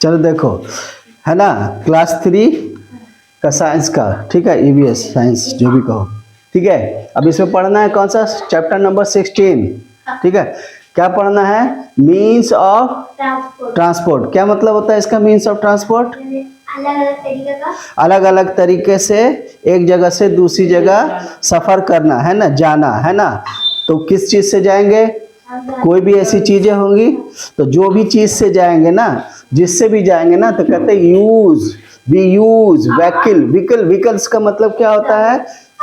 चलो देखो, है ना, क्लास 3 का साइंस का, ठीक है, ईवीएस साइंस जो भी कहो, ठीक है। अब इसमें पढ़ना है कौन सा, चैप्टर नंबर 16, ठीक है। क्या पढ़ना है, मीन्स ऑफ ट्रांसपोर्ट। क्या मतलब होता है इसका, मीन्स ऑफ ट्रांसपोर्ट? अलग अलग तरीके से एक जगह से दूसरी जगह सफर करना, है ना, जाना, है ना। तो किस चीज से जाएंगे, कोई भी ऐसी चीजें होंगी, तो जो भी चीज से जाएंगे ना, जिससे भी जाएंगे ना, तो कहते हैं use, we use vehicle. Vehicles का मतलब क्या होता है,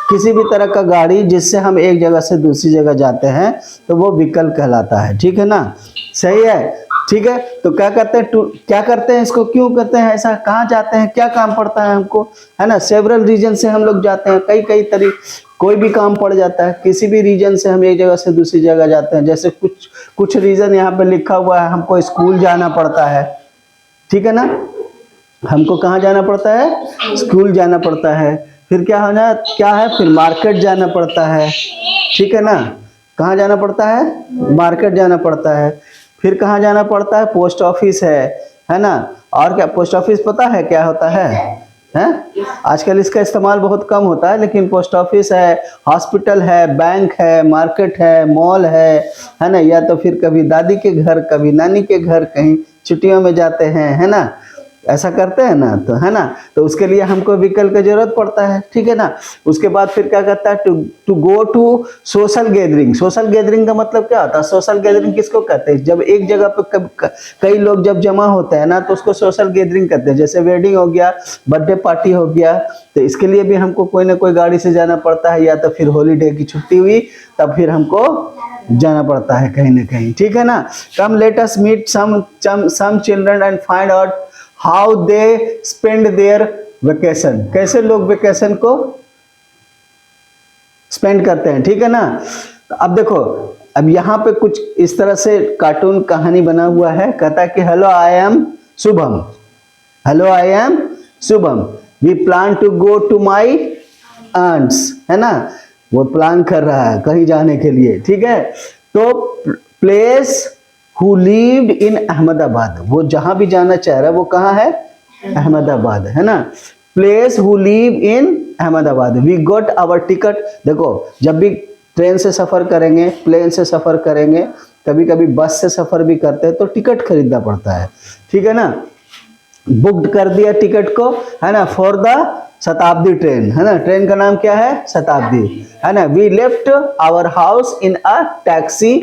किसी भी तरह का गाड़ी जिससे हम एक जगह से दूसरी जगह जाते हैं, तो वो व्हीकल कहलाता है, ठीक है ना। सही है, ठीक है। तो क्या करते हैं, क्या करते हैं इसको, क्यों करते हैं ऐसा, कहाँ जाते हैं, क्या काम पड़ता है हमको, है ना। सेवरल रीजन से हम लोग जाते हैं, कई कई तरीके, कोई भी काम पड़ जाता है, किसी भी रीजन से हम एक जगह से दूसरी जगह जाते हैं। जैसे कुछ रीजन यहाँ पे लिखा हुआ है, हमको स्कूल जाना पड़ता है, ठीक है ना। हमको कहाँ जाना पड़ता है, स्कूल जाना पड़ता है। फिर क्या है, फिर मार्केट जाना पड़ता है, ठीक है ना। कहाँ जाना पड़ता है, मार्केट जाना पड़ता है। फिर कहाँ जाना पड़ता है, पोस्ट ऑफिस है ना। और क्या, पोस्ट ऑफिस पता है क्या होता है? आजकल इसका इस्तेमाल बहुत कम होता है, लेकिन पोस्ट ऑफिस है, हॉस्पिटल है, बैंक है, मार्केट है, मॉल है ना। या तो फिर कभी दादी के घर, कभी नानी के घर, कहीं छुट्टियों में जाते हैं, है ना, ऐसा करते हैं ना, तो है ना। तो उसके लिए हमको व्हीकल की जरूरत पड़ता है, ठीक है ना। उसके बाद फिर क्या करता है, to go to social gathering. Social gathering का मतलब क्या होता है, सोशल गैदरिंग किसको कहते हैं, जब एक जगह पे कई लोग जब जमा होते हैं ना, तो उसको सोशल गैदरिंग कहते हैं। जैसे वेडिंग हो गया, बर्थडे पार्टी हो गया, तो इसके लिए भी हमको कोई ना कोई गाड़ी से जाना पड़ता है, या तो फिर हॉलीडे की छुट्टी हुई तब फिर हमको जाना पड़ता है कहीं ना कहीं, ठीक है ना। Come let us meet some children and find out how they spend their vacation. कैसे लोग वेकेशन को स्पेंड करते हैं, ठीक है ना। तो अब देखो, अब यहाँ पे कुछ इस तरह से कार्टून कहानी बना हुआ है। कहता है कि hello I am Shubham, hello I am Shubham, we plan to go to my aunts, है ना। वो प्लान कर रहा है कहीं जाने के लिए, ठीक है। तो place who lived in Ahmedabad, वो जहां भी जाना चाह रहा है वो कहाँ है, अहमदाबाद, है ना। Place who live in Ahmedabad, we got our ticket. देखो, जब भी ट्रेन से सफर करेंगे, प्लेन से सफर करेंगे, कभी कभी बस से सफर भी करते हैं, तो टिकट खरीदना पड़ता है, ठीक है ना। बुक्ड कर दिया टिकट को, है ना, फॉर द शताब्दी ट्रेन, है ना। ट्रेन का नाम क्या है, शताब्दी, है ना। We left our house in a taxi,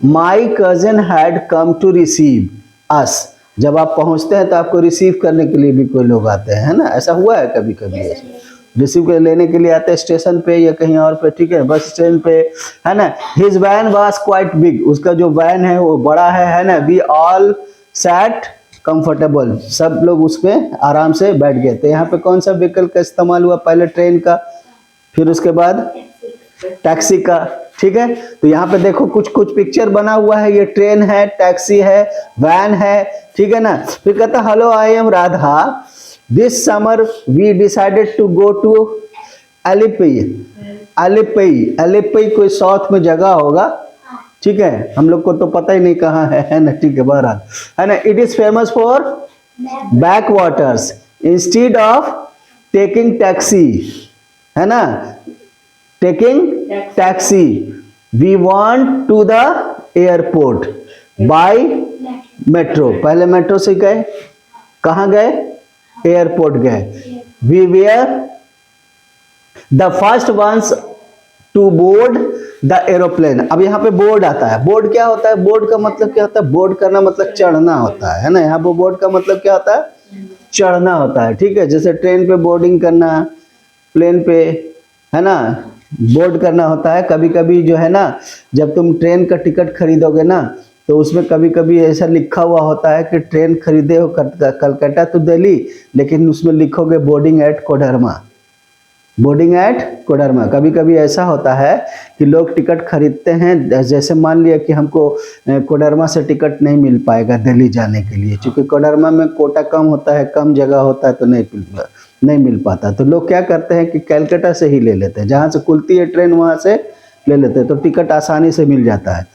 my cousin had come to receive us. जब आप पहुंचते हैं तो आपको रिसीव करने के लिए भी कोई लोग आते हैं, है ना। ऐसा हुआ है कभी कभी, ऐसा रिसीव कर लेने के लिए आते हैं स्टेशन पे या कहीं और पे, ठीक है, बस स्टैंड पे, है ना। His van was quite big, उसका जो वैन है वो बड़ा है ना। वी ऑल सैट कंफर्टेबल, सब लोग उसमें आराम से बैठ गए थे। यहाँ पे कौन सा व्हीकल का इस्तेमाल हुआ, पहले ट्रेन का, फिर उसके बाद टैक्सी का, ठीक है। तो यहाँ पे देखो कुछ कुछ पिक्चर बना हुआ है, ये ट्रेन है, टैक्सी है, वैन है, ठीक है ना। फिर कहता hello I am Radha, this summer we decided to go to Alleppey. Alleppey, Alleppey कोई साउथ में जगह होगा, ठीक है, हम लोग को तो पता ही नहीं कहाँ है ना, ठीक है, बहरहाल, है ना। It is famous for back waters, instead of taking taxi, है ना, taking taxi we want to the airport by metro. पहले मेट्रो से गए, कहाँ गए, एयरपोर्ट गए। We were the first ones to board the aeroplane. अब यहाँ पे बोर्ड आता है, बोर्ड क्या होता है, बोर्ड का मतलब क्या होता है, बोर्ड करना मतलब चढ़ना होता है ना। यहाँ पे बोर्ड का मतलब क्या होता है, चढ़ना होता है, ठीक है। जैसे ट्रेन पे बोर्डिंग करना, प्लेन पे, है ना, बोर्ड करना होता है। कभी कभी जो है ना, जब तुम ट्रेन का टिकट खरीदोगे ना, तो उसमें कभी कभी ऐसा लिखा हुआ होता है कि ट्रेन खरीदे हो कलकत्ता टू दिल्ली, लेकिन उसमें लिखोगे boarding at Koderma, boarding at Koderma. कभी कभी ऐसा होता है कि लोग टिकट खरीदते हैं, जैसे मान लिया कि हमको कोडरमा से टिकट नहीं मिल पाएगा दिल्ली जाने के लिए, क्योंकि कोडरमा में कोटा कम होता है, कम जगह होता है, तो नहीं मिल पाता। तो लोग क्या करते हैं कि कलकत्ता से ही ले लेते हैं, जहाँ से खुलती है ट्रेन वहाँ से ले लेते हैं, तो टिकट आसानी से मिल जाता है।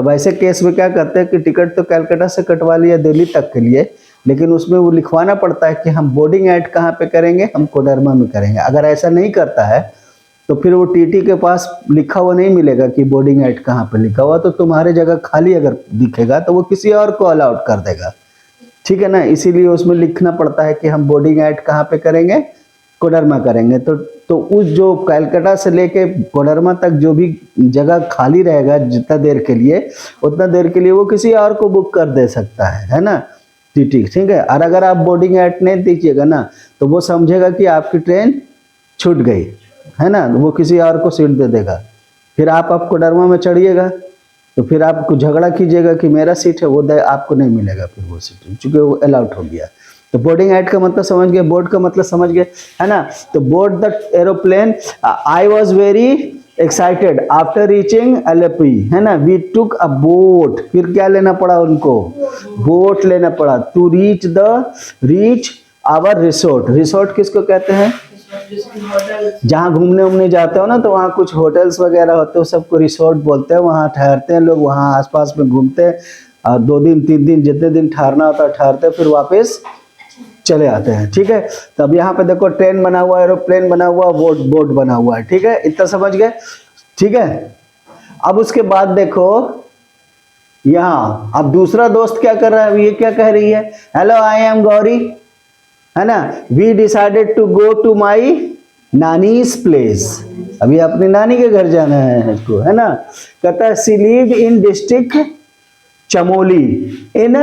तब ऐसे केस में क्या करते हैं कि टिकट तो कलकत्ता से कटवा लिया दिल्ली तक के लिए, लेकिन उसमें वो लिखवाना पड़ता है कि हम बोर्डिंग एट कहाँ पे करेंगे, हम कोडरमा में करेंगे। अगर ऐसा नहीं करता है तो फिर वो टीटी के पास लिखा हुआ नहीं मिलेगा कि बोर्डिंग एट कहाँ पे लिखा हुआ, तो तुम्हारे जगह खाली अगर दिखेगा तो वो किसी और को अलाउड कर देगा, ठीक है ना। इसीलिए उसमें लिखना पड़ता है कि हम बोर्डिंग एट कहाँ पे करेंगे, कोडरमा करेंगे। तो उस जो कलकत्ता से लेके कोडरमा तक जो भी जगह खाली रहेगा जितना देर के लिए, उतना देर के लिए वो किसी और को बुक कर दे सकता है ना टीटी, ठीक है। और अगर आप बोर्डिंग एट नहीं दीजिएगा ना तो वो समझेगा कि आपकी ट्रेन छूट गई है ना, वो किसी और को सीट दे देगा। फिर आप कोडरमा में चढ़िएगा तो फिर आपको झगड़ा कीजिएगा कि मेरा सीट है, वो आपको नहीं मिलेगा फिर वो सीट, चूंकि वो अलाउट हो गया। तो बोर्डिंग एट का मतलब समझ गए, बोर्ड का मतलब समझ गए, है ना। तो board the aeroplane, I was very excited after reaching Alleppey, है ना। वी टुक अ बोट, फिर क्या लेना पड़ा उनको, बोट लेना पड़ा, to reach our resort. Resort किसको कहते हैं, जहाँ घूमने उमने जाते हो ना तो वहाँ कुछ होटल्स वगैरह होते हैं, सबको रिसोर्ट बोलते हैं। वहाँ ठहरते हैं लोग, वहाँ आसपास में घूमते हैं और 2 दिन 3 दिन जितने दिन ठहरना होता है ठहरते हैं, फिर वापस चले आते हैं, ठीक है। तब यहाँ पे देखो ट्रेन बना हुआ, एरोप्लेन बना हुआ, बोट बना हुआ है, ठीक है। इतना समझ गए, ठीक है। अब उसके बाद देखो यहाँ अब दूसरा दोस्त क्या कर रहा है, ये क्या कह रही है, हेलो आई एम गौरी, है ना। We decided to go to my नानीज प्लेस, अभी अपनी नानी के घर जाना है इसको, है ना। कहता है she live in district Chamoli in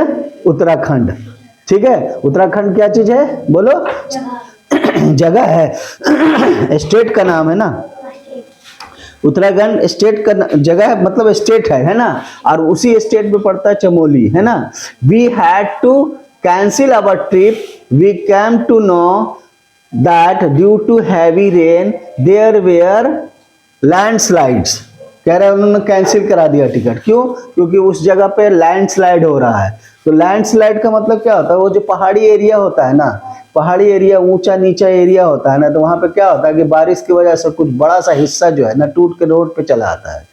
Uttarakhand, ठीक है। उत्तराखंड क्या चीज है बोलो, जगह है, स्टेट का नाम है ना, उत्तराखंड स्टेट का जगह है, मतलब स्टेट है ना। और उसी स्टेट में पड़ता है चमोली, है ना। We had to cancel our trip, we came to know that due to heavy rain there were landslides. कह रहे हैं उन्होंने कैंसिल करा दिया टिकट, क्यों, क्योंकि उस जगह पे लैंडस्लाइड हो रहा है। तो लैंडस्लाइड का मतलब क्या होता है, वो जो पहाड़ी एरिया होता है ना, पहाड़ी एरिया ऊंचा नीचा एरिया होता है ना, तो वहां पे क्या होता है कि बारिश की वजह से कुछ बड़ा सा हिस्सा जो है ना टूट के रोड पे चला आता है,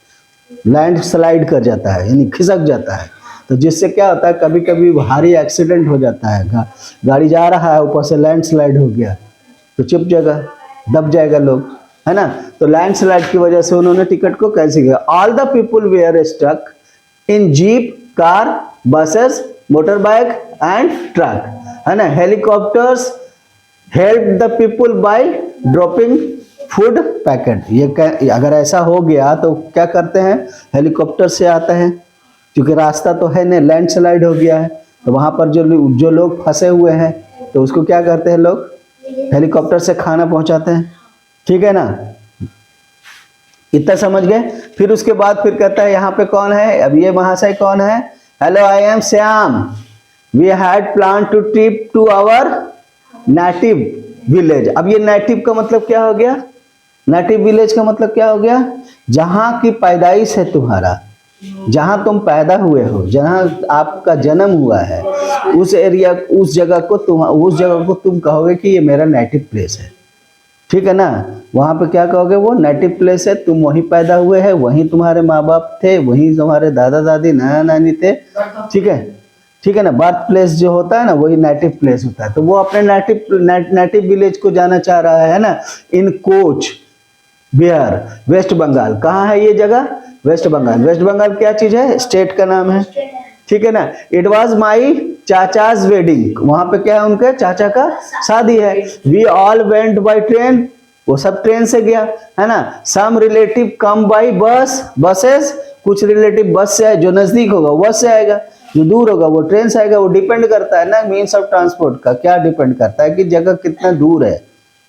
लैंडस्लाइड कर जाता है, यानी खिसक जाता है। तो जिससे क्या होता है कभी कभी भारी एक्सीडेंट हो जाता है, गाड़ी जा रहा है ऊपर से लैंडस्लाइड हो गया तो चिप जाएगा, दब जाएगा लोग, है ना। तो लैंडस्लाइड की वजह से उन्होंने टिकट को कैंसिल किया। All the people were stuck in jeep, car, buses, motor bike and truck, है ना। Helicopters help the people by dropping food packet. ये अगर ऐसा हो गया तो क्या करते हैं, हेलीकॉप्टर से आते हैं, क्योंकि रास्ता तो है नहीं, लैंडस्लाइड हो गया है, तो वहां पर जो लोग फंसे हुए हैं तो उसको क्या करते हैं लोग, हेलीकॉप्टर से खाना पहुंचाते हैं, ठीक है ना। इतना समझ गए। फिर उसके बाद फिर कहता है यहाँ पे कौन है, अब ये महाशय कौन है, hello I am Shyam, we had plan to trip to our native village. अब ये नेटिव का मतलब क्या हो गया, नेटिव विलेज का मतलब क्या हो गया, जहां की पैदाइश है तुम्हारा, जहां तुम पैदा हुए हो, जहां आपका जन्म हुआ है, उस एरिया उस जगह को तुम कहोगे कि ये मेरा नेटिव प्लेस है, ठीक है ना। वहां पे क्या कहोगे, वो नेटिव प्लेस है, तुम वहीं पैदा हुए हैं, वहीं तुम्हारे माँ बाप थे, वहीं तुम्हारे दादा दादी नाना नानी थे, ठीक है ना। बर्थ प्लेस जो होता है ना वही नेटिव प्लेस होता है। तो वो अपने नेटिव विलेज को जाना चाह रहा है ना। इन कोच बिहार, वेस्ट बंगाल, कहाँ है ये जगह, वेस्ट बंगाल। वेस्ट बंगाल क्या चीज है, स्टेट का नाम है, ठीक है ना। इट वॉज माई चाचाज वेडिंग, वहां पे क्या है, उनके चाचा का शादी है। We all went by train, वो सब ट्रेन से गया, है ना। Some relative come by buses, कुछ रिलेटिव बस से आए, जो नजदीक होगा वो बस से आएगा, जो दूर होगा वो ट्रेन से आएगा। वो डिपेंड करता है ना मीन्स ऑफ ट्रांसपोर्ट का, क्या डिपेंड करता है कि जगह कितना दूर है,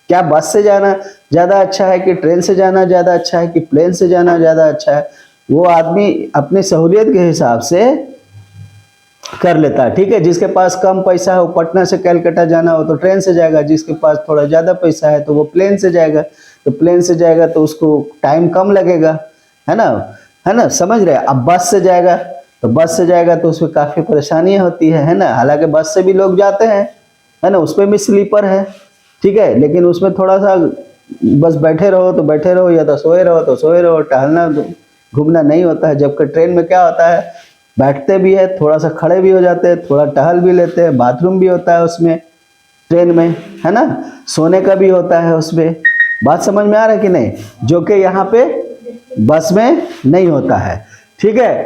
क्या बस से जाना ज्यादा अच्छा है कि ट्रेन से जाना ज्यादा अच्छा है कि प्लेन से जाना ज्यादा अच्छा है, वो आदमी अपनी सहूलियत के हिसाब से कर लेता है, ठीक है। जिसके पास कम पैसा है वो पटना से कलकत्ता जाना हो तो ट्रेन से जाएगा, जिसके पास थोड़ा ज़्यादा पैसा है तो वो प्लेन से जाएगा, तो प्लेन से जाएगा तो उसको टाइम कम लगेगा, है ना, समझ रहे। अब बस से जाएगा तो उसमें काफ़ी परेशानियाँ होती है ना। हालांकि बस से भी लोग जाते हैं, है ना, उसमें भी स्लीपर है, ठीक है, लेकिन उसमें थोड़ा सा बस बैठे रहो तो बैठे रहो, या तो सोए रहो तो सोए रहो, टहलना घूमना नहीं होता है। जबकि ट्रेन में क्या होता है, बैठते भी है, थोड़ा सा खड़े भी हो जाते हैं, थोड़ा टहल भी लेते हैं, बाथरूम भी होता है उसमें ट्रेन में, है ना, सोने का भी होता है उसमें। बात समझ में आ रहा है कि नहीं, जो कि यहाँ पे बस में नहीं होता है। ठीक है,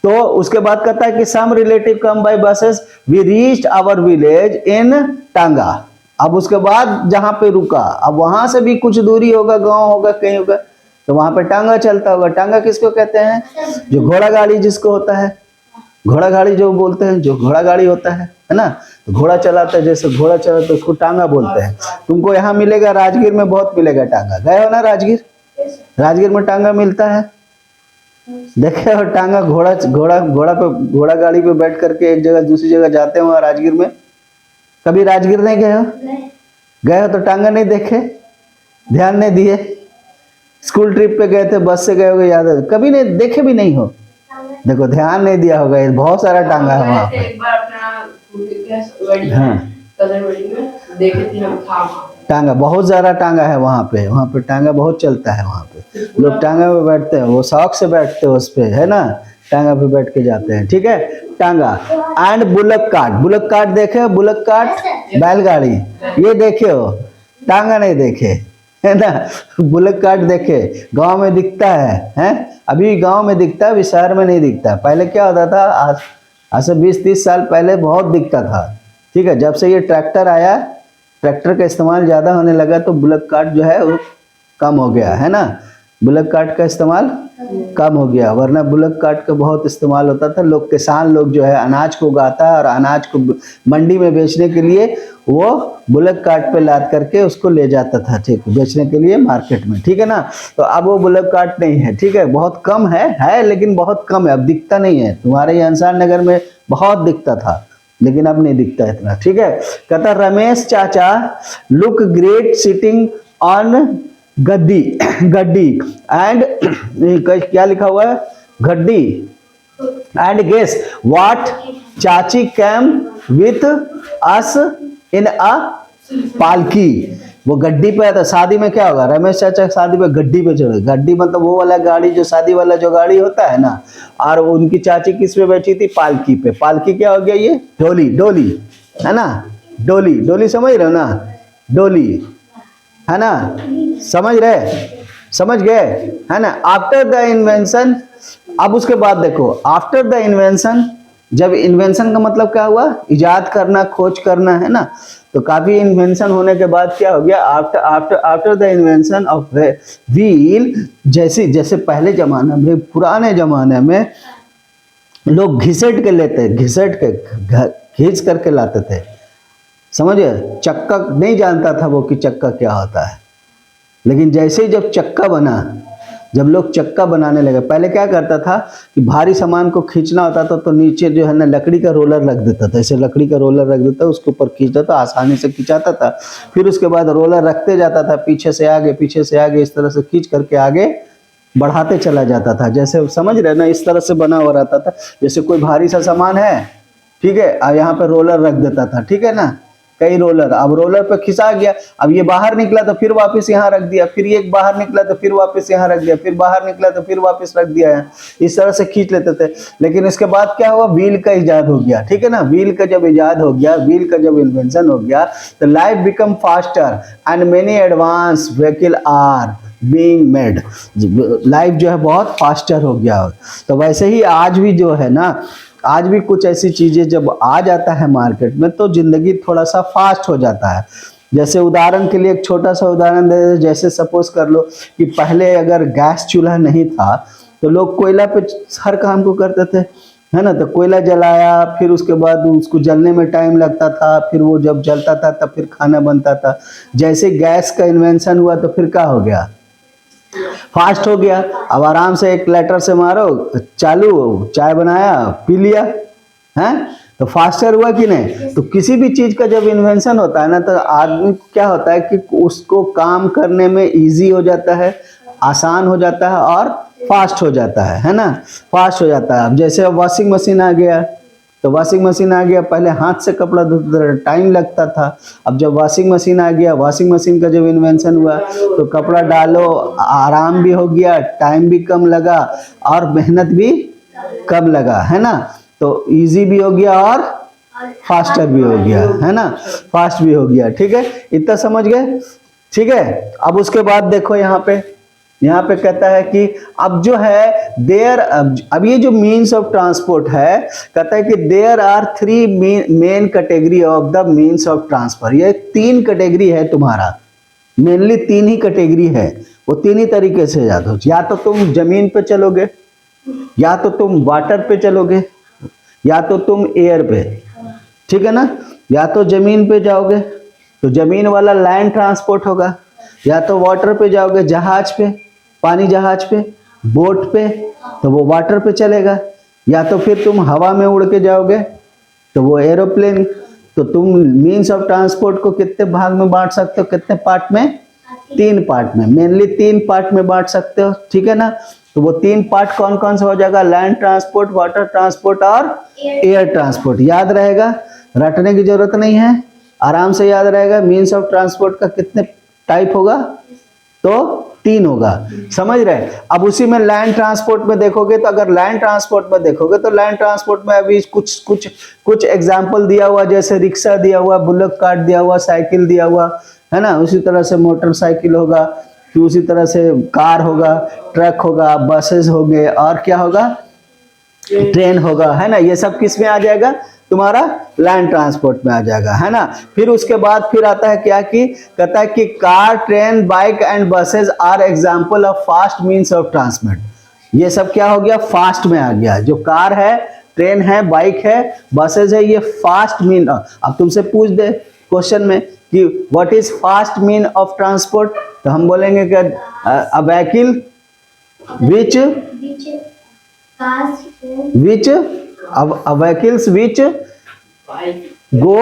तो उसके बाद कहता है कि some relative come by buses, we reached our village in tanga. अब उसके बाद जहां पे रुका, अब वहां से भी कुछ दूरी होगा, गांव होगा, कहीं होगा, तो वहां पे टांगा चलता होगा। टांगा किसको कहते हैं, जो घोड़ा गाड़ी जिसको होता है, घोड़ा गाड़ी जो बोलते हैं, जो घोड़ा गाड़ी होता है ना, तो घोड़ा चलाता है, जैसे घोड़ा चलाता है उसको टांगा बोलते हैं। तुमको यहाँ मिलेगा, राजगीर में बहुत मिलेगा टांगा। गए हो ना राजगीर, राजगीर में टांगा मिलता है, देखे हो टांगा, घोड़ा घोड़ा घोड़ा पे, घोड़ा गाड़ी पे बैठ करके एक जगह दूसरी जगह जाते हो राजगीर में। कभी राजगीर नहीं गए हो, गए हो तो टांगा नहीं देखे, ध्यान नहीं दिए, स्कूल ट्रिप पे गए थे, बस से गए होगे, याद है, कभी नहीं देखे भी नहीं हो, देखो ध्यान नहीं दिया होगा, बहुत सारा टांगा है वहाँ पे। हाँ टांगा, बहुत ज्यादा टांगा है वहाँ पे टांगा बहुत चलता है वहाँ पे, लोग टांगा पे बैठते हैं, वो शौक से बैठते हैं उस पे, है ना, टांगा पे बैठ के जाते हैं। ठीक है, टांगा। And bullock cart, bullock cart देखे, बुलक कार्ट बैलगाड़ी, ये देखे हो, टांगा नहीं देखे, है ना, बुलक कार्ट देखे, गांव में दिखता है, अभी गांव में दिखता है, अभी शहर में नहीं दिखता। पहले क्या होता था, आज से 20-30 साल पहले बहुत दिखता था। ठीक है, जब से ये ट्रैक्टर आया, ट्रैक्टर का इस्तेमाल ज़्यादा होने लगा, तो बुलक कार्ट जो है वो कम हो गया, है ना, बुलक कार्ट का इस्तेमाल कम हो गया, वरना बुलक कार्ट का बहुत इस्तेमाल होता था। लोग, किसान लोग जो है अनाज को उगाता है और अनाज को मंडी में बेचने के लिए वो बुलक कार्ट पे लाद करके उसको ले जाता था, ठीक, बेचने के लिए मार्केट में। ठीक है ना, तो अब वो बुलक कार्ट नहीं है। ठीक है, बहुत कम है लेकिन बहुत कम है, अब दिखता नहीं है। तुम्हारे यहाँ अंसार नगर में बहुत दिखता था, लेकिन अब नहीं दिखता इतना। ठीक है, कहता रमेश चाचा लुक ग्रेट सिटिंग ऑन गद्दी, गड्डी एंड क्या लिखा हुआ है, गड्डी, एंड गेस व्हाट, चाची कैम विथ अस इन अ पालकी। वो गड्डी पे आता, शादी में क्या होगा, रमेश चाचा शादी पे गड्डी पे चढ़े, गड्डी मतलब वो वाला गाड़ी जो शादी वाला जो गाड़ी होता है ना, और उनकी चाची किस पे बैठी थी, पालकी पे। पालकी क्या हो गया, ये डोली, डोली है ना, डोली, डोली समझ रहे हो ना, डोली है ना, समझ रहे, समझ गए, है ना। आफ्टर द इन्वेंशन, अब उसके बाद देखो, आफ्टर द इन्वेंशन, जब इन्वेंशन का मतलब क्या हुआ, इजाद करना, खोज करना, है ना, तो काफी इन्वेंशन होने के बाद क्या हो गया, after the invention of wheel, जैसे पहले जमाने में, पुराने जमाने में लोग घिसट के लेते, घिसट के खींच करके लाते थे, समझे, चक्का नहीं जानता था वो कि चक्का क्या होता है। लेकिन जैसे ही जब चक्का बना, जब लोग चक्का बनाने लगे, पहले क्या करता था कि भारी सामान को खींचना होता था तो नीचे जो है ना लकड़ी का रोलर रख देता था, ऐसे लकड़ी का रोलर रख देता, उसके ऊपर खींचता था, आसानी से खिंचाता था। फिर उसके बाद रोलर रखते जाता था, पीछे से आगे, पीछे से आगे, इस तरह से खींच करके आगे बढ़ाते चला जाता था। जैसे समझ रहे ना, इस तरह से बना हुआ रहता था, जैसे कोई भारी सा सामान है, ठीक है, और यहाँ पे रोलर रख देता था, ठीक है ना, कई रोलर, अब रोलर पे खिंचा गया, अब ये बाहर निकला तो फिर वापस यहाँ रख दिया, फिर ये बाहर निकला तो फिर वापस यहाँ रख दिया, फिर बाहर निकला तो फिर वापस रख दिया है, इस तरह से खींच लेते थे। लेकिन इसके बाद क्या हुआ, व्हील का इजाद हो गया, ठीक है ना, व्हील का जब इजाद हो गया, व्हील का जब इन्वेंशन हो गया, तो life become faster and many advance vehicle are being made, life जो है बहुत फास्टर हो गया। तो वैसे ही आज भी जो है ना, आज भी कुछ ऐसी चीजें जब आ जाता है मार्केट में तो जिंदगी थोड़ा सा फास्ट हो जाता है। जैसे उदाहरण के लिए एक छोटा सा उदाहरण दे, जैसे सपोज कर लो कि पहले अगर गैस चूल्हा नहीं था तो लोग कोयला पे हर काम को करते थे, है ना, तो कोयला जलाया, फिर उसके बाद उसको जलने में टाइम लगता था, फिर वो जब जलता था तब फिर खाना बनता था। जैसे गैस का इन्वेंशन हुआ तो फिर क्या हो गया, फास्ट हो गया। अब आराम से एक लेटर से मारो, चालू, चाय बनाया, पी लिया, है, तो फास्टर हुआ कि नहीं। तो किसी भी चीज का जब इन्वेंशन होता है ना, तो आदमी क्या होता है कि उसको काम करने में इजी हो जाता है, आसान हो जाता है और फास्ट हो जाता है ना, फास्ट हो जाता है। अब जैसे वॉशिंग मशीन आ गया, तो वॉशिंग मशीन आ गया, पहले हाथ से कपड़ा धोते थे, टाइम लगता था। अब जब वॉशिंग मशीन आ गया, वॉशिंग मशीन का जब इन्वेंशन हुआ तो कपड़ा डालो, आराम भी हो गया, टाइम भी कम लगा और मेहनत भी कम लगा, है ना। तो इजी भी हो गया और फास्टर भी हो गया, है ना, फास्ट भी हो गया। ठीक है, इतना समझ गए। ठीक है, अब उसके बाद देखो यहाँ पे कहता है कि अब जो है देयर, अब ये जो मीन्स ऑफ ट्रांसपोर्ट है, कहता है कि there are 3 main category of the means of transfer. ये 3 कैटेगरी है तुम्हारा, मेनली 3 ही कैटेगरी है, वो 3 ही तरीके से याद हो। या तो तुम जमीन पे चलोगे, या तो तुम वाटर पे चलोगे, या तो तुम एयर पे। ठीक है ना, या तो जमीन पे जाओगे तो जमीन वाला लैंड ट्रांसपोर्ट होगा, या तो वाटर पे जाओगे जहाज पे, पानी जहाज पे, बोट पे, तो वो वाटर पे चलेगा, या तो फिर तुम हवा में उड़ के जाओगे तो वो एरोप्लेन। तो तुम मीन्स ऑफ ट्रांसपोर्ट को कितने भाग में बांट सकते हो, कितने पार्ट में? 3 पार्ट में, मेनली 3 पार्ट में बांट सकते हो। ठीक है ना, तो वो 3 पार्ट कौन कौन सा हो जाएगा? लैंड ट्रांसपोर्ट, वाटर ट्रांसपोर्ट और एयर ट्रांसपोर्ट। याद रहेगा, रटने की जरूरत नहीं है, आराम से याद रहेगा। मीन्स ऑफ ट्रांसपोर्ट का कितने टाइप होगा? तो 3 होगा, समझ रहे। अब उसी में लैंड ट्रांसपोर्ट में देखोगे, तो अगर लैंड ट्रांसपोर्ट में देखोगे तो लैंड ट्रांसपोर्ट में अभी कुछ एग्जांपल दिया हुआ, जैसे रिक्शा दिया हुआ, बुलेट कार्ट दिया हुआ, साइकिल दिया हुआ, है ना। उसी तरह से मोटरसाइकिल होगा, फिर उसी तरह से कार होगा, ट्रक होगा, बसेस होंगे, और क्या होगा? ट्रेन होगा, है ना। ये सब किस में आ जाएगा? तुम्हारा लैंड ट्रांसपोर्ट में आ जाएगा, है ना। फिर उसके बाद फिर आता है क्या कि कहता है कि car, train, bike and buses are example of fast means of transport. ये सब क्या हो गया? फास्ट में आ गया। जो कार है, ट्रेन है, बाइक है, बसेस है, ये फास्ट मीन। अब तुमसे पूछ दे क्वेश्चन में कि what is fast mean of transport, तो हम बोलेंगे कि a vehicle which vehicles which go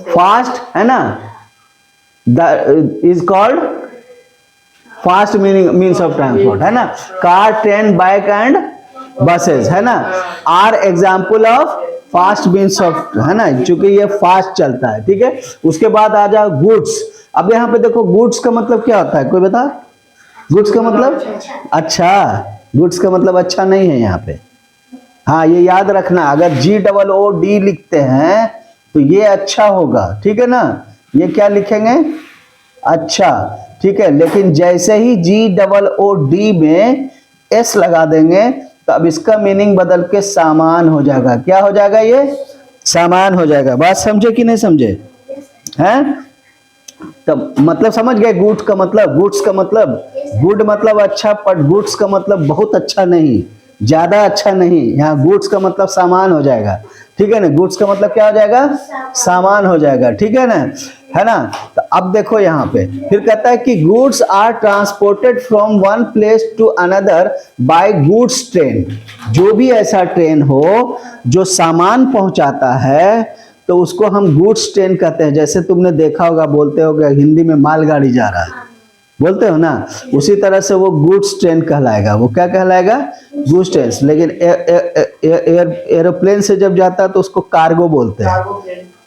fast, है ना, is called fast means of transport, है ना। Car, train, bike and buses, है ना, are example of fast means of, है ना, क्योंकि ये फास्ट चलता है। ठीक है, उसके बाद आ जाओ गुड्स। अब यहाँ पे देखो गुड्स का मतलब क्या होता है, कोई बता? गुड्स का मतलब अच्छा, गुड्स का मतलब अच्छा नहीं है यहाँ पे। हाँ, ये याद रखना, अगर GOOD लिखते हैं तो ये अच्छा होगा, ठीक है ना। ये क्या लिखेंगे? अच्छा, ठीक है। लेकिन जैसे ही GOOD में S लगा देंगे तो अब इसका मीनिंग बदल के सामान हो जाएगा। क्या हो जाएगा? ये सामान हो जाएगा। बात समझे कि नहीं समझे? हैं? तो मतलब समझ गए गुड्स का मतलब? गुड्स का मतलब गुड मतलब अच्छा, पर गुड्स का मतलब बहुत अच्छा नहीं, ज्यादा अच्छा नहीं। यहाँ गुड्स का मतलब सामान हो जाएगा, ठीक है ना। गुड्स का मतलब क्या हो जाएगा? सामान हो जाएगा, ठीक है ना, है ना। तो अब देखो यहाँ पे फिर कहता है कि goods are transported from one place to another by goods train. जो भी ऐसा ट्रेन हो जो सामान पहुंचाता है तो उसको हम गुड्स ट्रेन कहते हैं। जैसे तुमने देखा होगा, बोलते होगे हिंदी में मालगाड़ी जा रहा है, बोलते हो ना, उसी तरह से वो गुड्स ट्रेन कहलाएगा। वो क्या कहलाएगा? Goods train. लेकिन एरोप्लेन से जब जाता है तो उसको कार्गो बोलते हैं,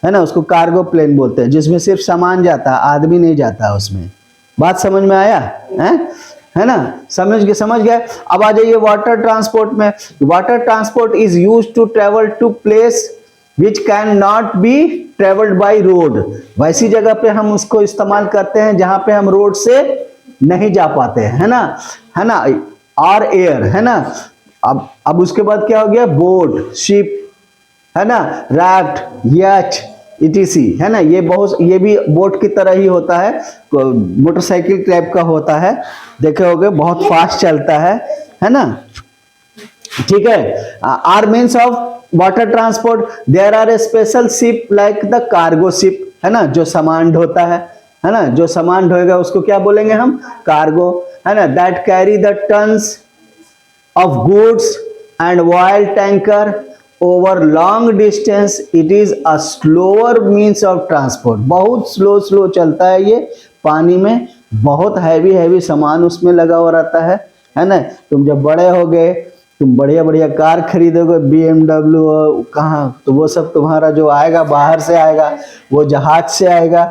है ना, उसको कार्गो प्लेन बोलते हैं, जिसमें सिर्फ सामान जाता है, आदमी नहीं जाता उसमें। बात समझ में आया है ना? समझ गए। अब आ जाइए वाटर ट्रांसपोर्ट में। Water transport is used to travel to place which can not be traveled by road। वैसी जगह पे हम उसको इस्तेमाल करते हैं जहां पे हम रोड से नहीं जा पाते, है ना, और एयर, है ना। अब उसके बाद क्या हो गया? बोट, शिप, है ना, राफ्ट, याच, etc, है ना। ये भी बोट की तरह ही होता है, मोटरसाइकिल टाइप का होता है, देखे होगे, बहुत फास्ट चलता है ना, ठीक है। Are means of water transport, there are a special ship like the cargo ship, है ना, जो सामान ढोता है ना, जो सामान ढोएगा उसको क्या बोलेंगे हम? कार्गो, है ना। That carry the tons of goods and oil tanker over long distance. It is a slower means of transport. बहुत स्लो चलता है ये पानी में, बहुत हैवी सामान उसमें लगा हुआ रहता है ना। तुम जब बड़े हो गए तुम बढ़िया बढ़िया कार खरीदोगे, BMW और कहाँ, तो वो सब तुम्हारा जो आएगा बाहर से आएगा, वो जहाज से आएगा,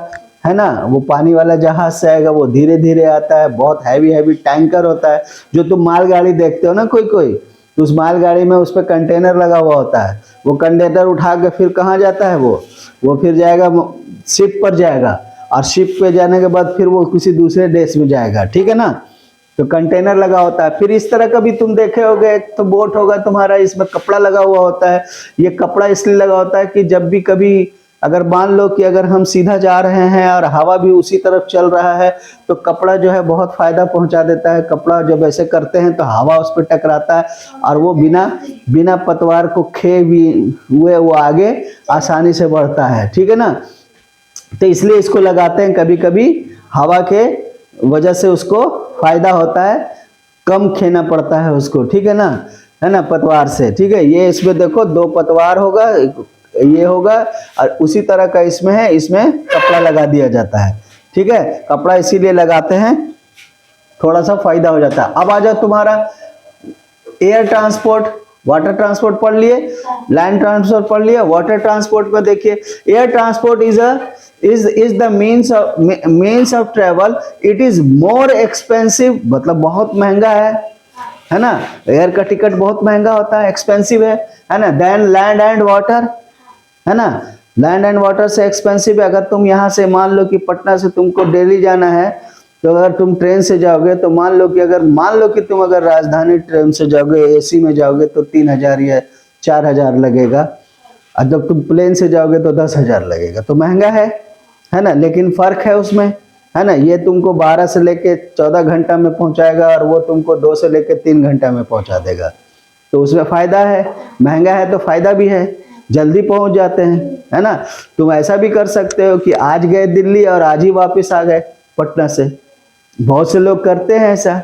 है ना, वो पानी वाला जहाज से आएगा, वो धीरे धीरे आता है, बहुत हैवी हैवी टैंकर होता है। जो तुम मालगाड़ी देखते हो ना कोई कोई, तो उस मालगाड़ी में उस पर कंटेनर लगा हुआ होता है, वो कंटेनर उठा के फिर कहाँ जाता है, वो फिर जाएगा शिप पर जाएगा, और शिप पे जाने के बाद फिर वो किसी दूसरे देश में जाएगा, ठीक है ना। तो कंटेनर लगा होता है। फिर इस तरह का भी तुम देखे होगे, एक तो बोट होगा तुम्हारा, इसमें कपड़ा लगा हुआ होता है। ये कपड़ा इसलिए लगा होता है कि जब भी कभी अगर मान लो कि अगर हम सीधा जा रहे हैं और हवा भी उसी तरफ चल रहा है, तो कपड़ा जो है बहुत फायदा पहुंचा देता है। कपड़ा जब ऐसे करते हैं तो हवा उस पर टकराता है, और वो बिना पतवार को खे भी हुए वो आगे आसानी से बढ़ता है, ठीक है ना। तो इसलिए इसको लगाते हैं, कभी कभी हवा के वजह से उसको फायदा होता है, कम खेना पड़ता है उसको, ठीक है ना, पतवार से, ठीक है। ये इसमें देखो 2 पतवार होगा, ये होगा, और उसी तरह का इसमें है, इसमें कपड़ा लगा दिया जाता है, ठीक है। कपड़ा इसीलिए लगाते हैं, थोड़ा सा फायदा हो जाता है। अब आ जाओ तुम्हारा एयर ट्रांसपोर्ट, वाटर ट्रांसपोर्ट पढ़ लिए, लैंड ट्रांसपोर्ट पढ़ लिया, वाटर ट्रांसपोर्ट को देखिए। Air transport is the means of travel. It is more expensive, मतलब बहुत महंगा है ना। एयर का टिकट बहुत महंगा होता है, एक्सपेंसिव है ना, देन लैंड एंड वाटर, है ना। लैंड एंड वाटर से एक्सपेंसिव है। अगर तुम यहाँ से मान लो कि पटना से तुमको दिल्ली जाना है, तो अगर तुम ट्रेन से जाओगे तो मान लो कि तुम अगर राजधानी ट्रेन से जाओगे, AC में जाओगे, तो 3,000 या 4,000 लगेगा, और जब तुम प्लेन से जाओगे तो 10,000 लगेगा। तो महंगा है ना, लेकिन फर्क है उसमें, है ना। ये तुमको 12 से लेके 14 घंटा में पहुंचाएगा, और वो तुमको 2 से लेके 3 घंटा में पहुंचा देगा। तो उसमें फायदा है, महंगा है तो फायदा भी है, जल्दी पहुंच जाते हैं, है ना। तुम ऐसा भी कर सकते हो कि आज गए दिल्ली और आज ही वापस आ गए पटना से। बहुत से लोग करते हैं ऐसा,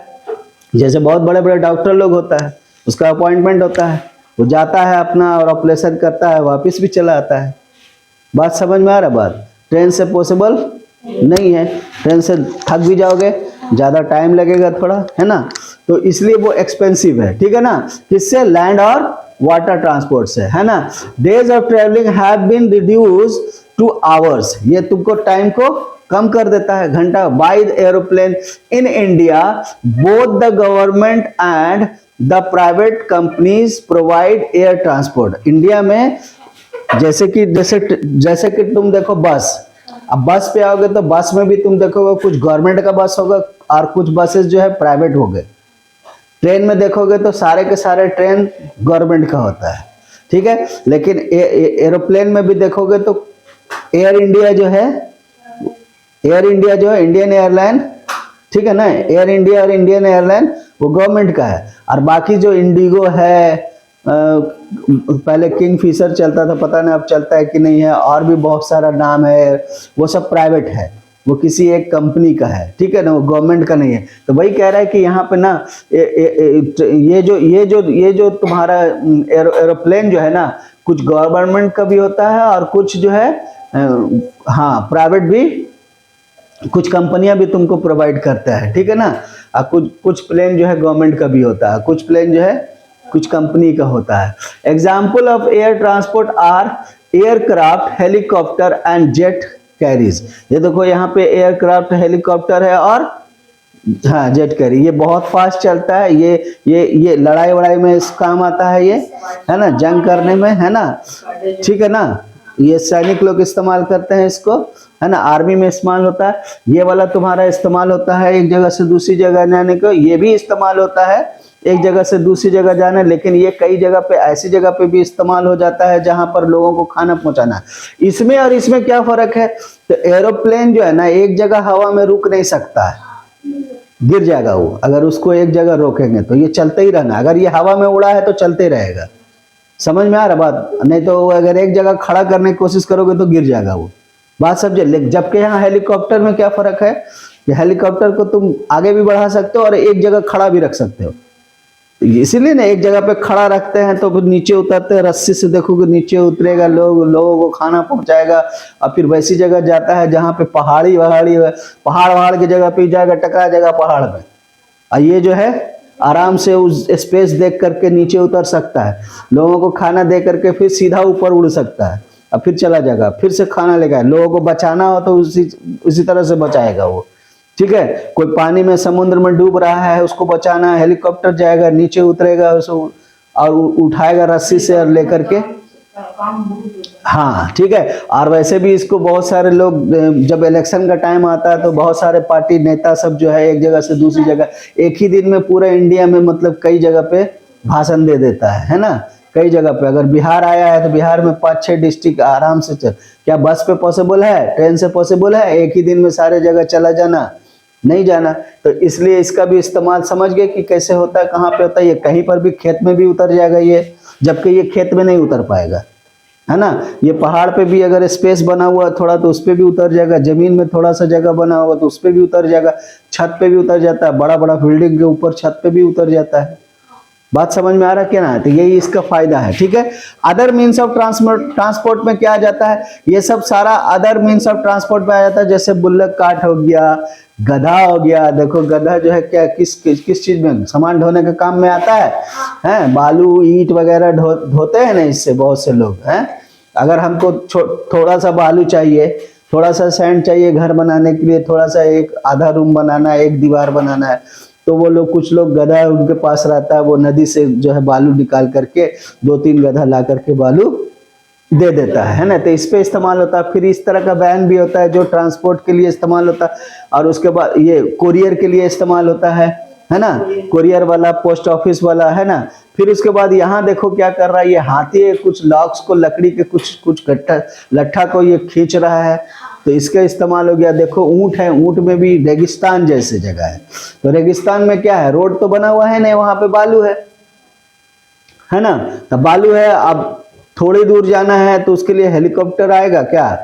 जैसे बहुत बड़े बड़े डॉक्टर लोग होता है, उसका अपॉइंटमेंट होता है, वो जाता है अपना और ऑपरेशन करता है, वापस भी चला आता है। बात समझ में आ रहा? बात ट्रेन से पॉसिबल नहीं है, ट्रेन से थक भी जाओगे, ज़्यादा टाइम लगेगा थोड़ा, है ना। तो इसलिए वो एक्सपेंसिव है, ठीक है ना। किससे? लैंड और वाटर ट्रांसपोर्ट से, है ना। Days of travelling have been reduce to hours, ये तुमको टाइम को कम कर देता है, घंटा। By the aeroplane in India, both the government and the private companies provide air transport. India में जैसे कि तुम देखो बस, अब बस पे आओगे तो बस में भी तुम देखोगे कुछ गवर्नमेंट का बस होगा और कुछ बसेस जो है प्राइवेट हो गए। ट्रेन में देखोगे तो सारे के सारे ट्रेन गवर्नमेंट का होता है, ठीक है। लेकिन एरोप्लेन में भी देखोगे तो एयर इंडिया जो है इंडियन एयरलाइन, ठीक है ना, एयर इंडिया और इंडियन एयरलाइन वो गवर्नमेंट का है। और बाकी जो इंडिगो है, पहले किंग फिशर चलता था, पता नहीं अब चलता है कि नहीं है, और भी बहुत सारा नाम है, वो सब प्राइवेट है, वो किसी एक कंपनी का है, ठीक है ना, वो गवर्नमेंट का नहीं है। तो वही कह रहा है कि यहाँ पे ना ये जो तुम्हारा एरोप्लेन जो है ना, कुछ गवर्नमेंट का भी होता है और कुछ जो है हाँ प्राइवेट भी, कुछ कंपनियां भी तुमको प्रोवाइड करता है, ठीक है ना। और कुछ प्लेन जो है गवर्नमेंट का भी होता है, कुछ प्लेन जो है कुछ कंपनी का होता है। Example of air transport are aircraft, helicopter and jet carries. ये देखो यहाँ पे एयरक्राफ्ट, हेलीकॉप्टर है और हाँ जेट कैरी, ये बहुत फास्ट चलता है, ये लड़ाई वड़ाई में इस काम आता है, ये है ना, जंग करने में, है ना, ठीक है ना। ये सैनिक लोग इस्तेमाल करते हैं इसको, है ना, आर्मी में इस्तेमाल होता है। ये वाला तुम्हारा इस्तेमाल होता है एक जगह से दूसरी जगह जाने को, ये भी इस्तेमाल होता है एक जगह से दूसरी जगह जाना, लेकिन ये कई जगह पे ऐसी जगह पे भी इस्तेमाल हो जाता है जहां पर लोगों को खाना पहुंचाना है। इसमें और इसमें क्या फर्क है? तो एरोप्लेन जो है ना, एक जगह हवा में रुक नहीं सकता है, गिर जाएगा वो। अगर उसको एक जगह रोकेंगे तो ये चलते ही रहना, अगर ये हवा में उड़ा है तो चलते रहेगा। समझ में आ रहा बात? नहीं तो अगर एक जगह खड़ा करने की कोशिश करोगे तो गिर जाएगा वो, बात समझे। जबकि यहाँ हेलीकॉप्टर में क्या फर्क है कि हेलीकॉप्टर को तुम आगे भी बढ़ा सकते हो और एक जगह खड़ा भी रख सकते हो। इसीलिए ना एक जगह पे खड़ा रखते हैं तो नीचे उतरते हैं, रस्सी से देखोगे नीचे उतरेगा, लोगों को खाना पहुंचाएगा। और फिर वैसी जगह जाता है जहाँ पे पहाड़ की जगह पे जाएगा, टकरा जाएगा पहाड़ में। और ये जो है आराम से उस स्पेस देख करके नीचे उतर सकता है, लोगों को खाना दे करके फिर सीधा ऊपर उड़ सकता है, अब फिर चला जाएगा, फिर से खाना लेगा, लोगों को बचाना हो तो उसी तरह से बचाएगा वो। ठीक है, कोई पानी में समुद्र में डूब रहा है, उसको बचाना है, हेलीकॉप्टर जाएगा, नीचे उतरेगा उसको और उठाएगा रस्सी से और लेकर के। हाँ ठीक है, और वैसे भी इसको बहुत सारे लोग, जब इलेक्शन का टाइम आता है तो बहुत सारे पार्टी नेता सब जो है एक जगह से दूसरी जगह एक ही दिन में पूरे इंडिया में मतलब कई जगह पे भाषण दे देता है ना, कई जगह पे। अगर बिहार आया है तो बिहार में 5-6 डिस्ट्रिक्ट आराम से चल, क्या बस पे पॉसिबल है, ट्रेन से पॉसिबल है एक ही दिन में सारे जगह चला जाना? नहीं जाना। तो इसलिए इसका भी इस्तेमाल समझ गए कि कैसे होता है, कहाँ पे होता है। ये कहीं पर भी खेत में भी उतर जाएगा ये, जबकि ये खेत में नहीं उतर पाएगा, है ना। ये पहाड़ पे भी अगर स्पेस बना हुआ थोड़ा तो उस पे भी उतर जाएगा, जमीन में थोड़ा सा जगह बना हुआ तो उस पे भी उतर जाएगा, छत पे भी उतर जाता है, बड़ा बड़ा बिल्डिंग के ऊपर छत पे भी उतर जाता है। बात समझ में आ रहा है क्या ना? तो यही इसका फायदा है। ठीक है, अदर मीन्स ऑफ ट्रांसपोर्ट में क्या आ जाता है, ये सब सारा अदर मीन्स ऑफ ट्रांसपोर्ट में आ जाता है। जैसे बुल्लक कार्ट हो गया, गधा हो गया। देखो गधा जो है क्या किस चीज में, सामान ढोने के काम में आता है? बालू ईंट वगैरह ढोते हैं ना इससे बहुत से लोग हैं। अगर हमको थोड़ा सा बालू चाहिए, थोड़ा सा सैंड चाहिए घर बनाने के लिए, थोड़ा सा एक आधा रूम बनाना है, एक दीवार बनाना है, तो वो लोग कुछ लोग गधा उनके पास रहता है, वो नदी से जो है बालू निकाल करके 2-3 गधा ला करके बालू दे देता है ना। तो इस पे इस्तेमाल होता है। फिर इस तरह का वैन भी होता है जो ट्रांसपोर्ट के लिए इस्तेमाल होता है, और उसके बाद ये कुरियर के लिए इस्तेमाल होता है ना, कुरियर वाला, पोस्ट ऑफिस वाला, है ना। फिर उसके बाद यहाँ देखो क्या कर रहा है, ये हाथी कुछ लॉक्स को, लकड़ी के कुछ लट्ठा को ये खींच रहा है, तो इसका इस्तेमाल हो गया। देखो ऊंट है, ऊंट में भी रेगिस्तान जैसे जगह है, तो रेगिस्तान में क्या है, रोड तो बना हुआ है नहीं, वहां पे बालू है ना। तो बालू है, अब थोड़ी दूर जाना है तो उसके लिए हेलीकॉप्टर आएगा क्या,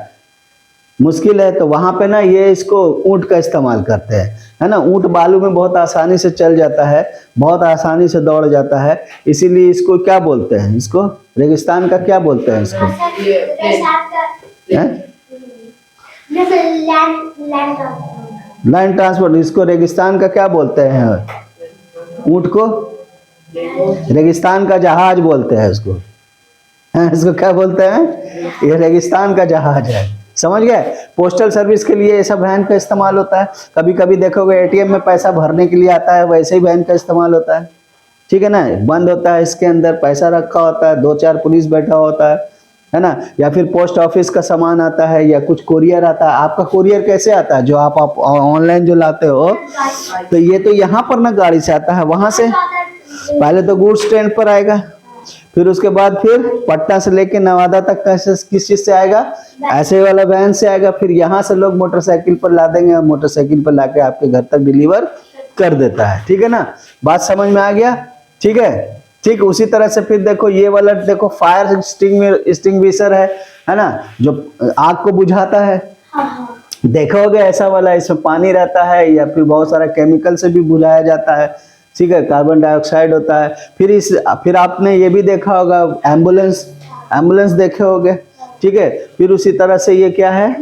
मुश्किल है। तो वहां पे ना ये इसको ऊंट का इस्तेमाल करते हैं, है ना। ऊंट बालू में बहुत आसानी से चल जाता है, बहुत आसानी से दौड़ जाता है, इसीलिए इसको क्या बोलते हैं, इसको रेगिस्तान का क्या बोलते हैं इसको, लैंड ट्रांसपोर्ट। इसको रेगिस्तान का क्या बोलते हैं, ऊंट को रेगिस्तान का जहाज बोलते हैं इसको, इसको क्या बोलते हैं, ये रेगिस्तान का जहाज है। समझ गए। पोस्टल सर्विस के लिए ये सब वैन का इस्तेमाल होता है। कभी कभी देखोगे एटीएम में पैसा भरने के लिए आता है, वैसे ही वैन का इस्तेमाल होता है। ठीक है ना, बंद होता है, इसके अंदर पैसा रखा होता है, 2-4 पुलिस बैठा होता है ना। या फिर पोस्ट ऑफिस का सामान आता है, या कुछ कुरियर आता है। आपका कुरियर कैसे आता है, जो आप ऑनलाइन जो लाते हो, तो ये तो यहाँ पर ना गाड़ी से आता है, वहां से पहले तो गुड्स ट्रेन पर आएगा, फिर उसके बाद फिर पटना से लेके नवादा तक किस चीज से आएगा, ऐसे वाला वैन से आएगा। फिर यहाँ से लोग मोटरसाइकिल पर ला देंगे, और मोटरसाइकिल पर लाके आपके घर तक डिलीवर कर देता है। ठीक है ना, बात समझ में आ गया। ठीक है, ठीक उसी तरह से फिर देखो ये वाला, देखो फायर एक्सटिंग्विशर है ना, जो आग को बुझाता है। देखोगे ऐसा वाला, इसमें पानी रहता है, या फिर बहुत सारा केमिकल से भी बुझाया जाता है। ठीक है, कार्बन डाइऑक्साइड होता है। फिर आपने ये भी देखा होगा, एम्बुलेंस देखे होगे। ठीक है, फिर उसी तरह से ये क्या है,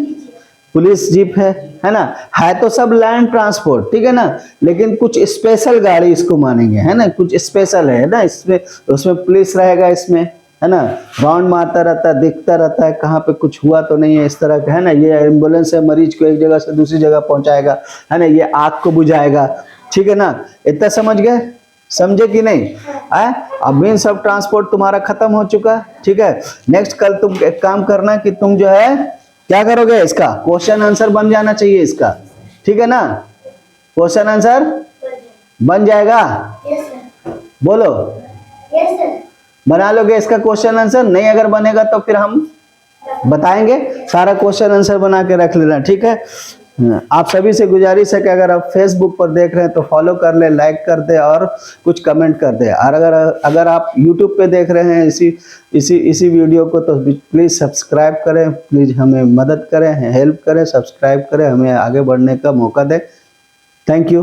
पुलिस जीप है ना। है तो सब लैंड ट्रांसपोर्ट, ठीक है ना, लेकिन कुछ स्पेशल गाड़ी इसको मानेंगे, है ना, कुछ स्पेशल है ना इसमें। उसमें पुलिस रहेगा इसमें, है ना, राउंड मारता रहता है, देखता रहता है कहाँ पे कुछ हुआ तो नहीं है, इस तरह का, है ना। ये एम्बुलेंस है, मरीज को एक जगह से दूसरी जगह पहुंचाएगा, है ना। ये आग को बुझाएगा। ठीक है ना, इतना समझ गए, समझे कि नहीं है। अब मीन्स ऑफ ट्रांसपोर्ट तुम्हारा खत्म हो चुका। ठीक है, नेक्स्ट कल तुम एक काम करना कि तुम जो है क्या करोगे, इसका क्वेश्चन आंसर बन जाना चाहिए इसका। ठीक है ना, क्वेश्चन आंसर बन जाएगा, बोलो बना लोगे इसका क्वेश्चन आंसर। नहीं अगर बनेगा तो फिर हम बताएंगे, सारा क्वेश्चन आंसर बना के रख लेना। ठीक है, आप सभी से गुजारिश है कि अगर आप फेसबुक पर देख रहे हैं तो फॉलो कर ले, लाइक कर दे और कुछ कमेंट कर दे। और अगर आप यूट्यूब पे देख रहे हैं इसी वीडियो को, तो प्लीज़ सब्सक्राइब करें, प्लीज़ हमें मदद करें, हेल्प करें, सब्सक्राइब करें, हमें आगे बढ़ने का मौका दें। Thank you.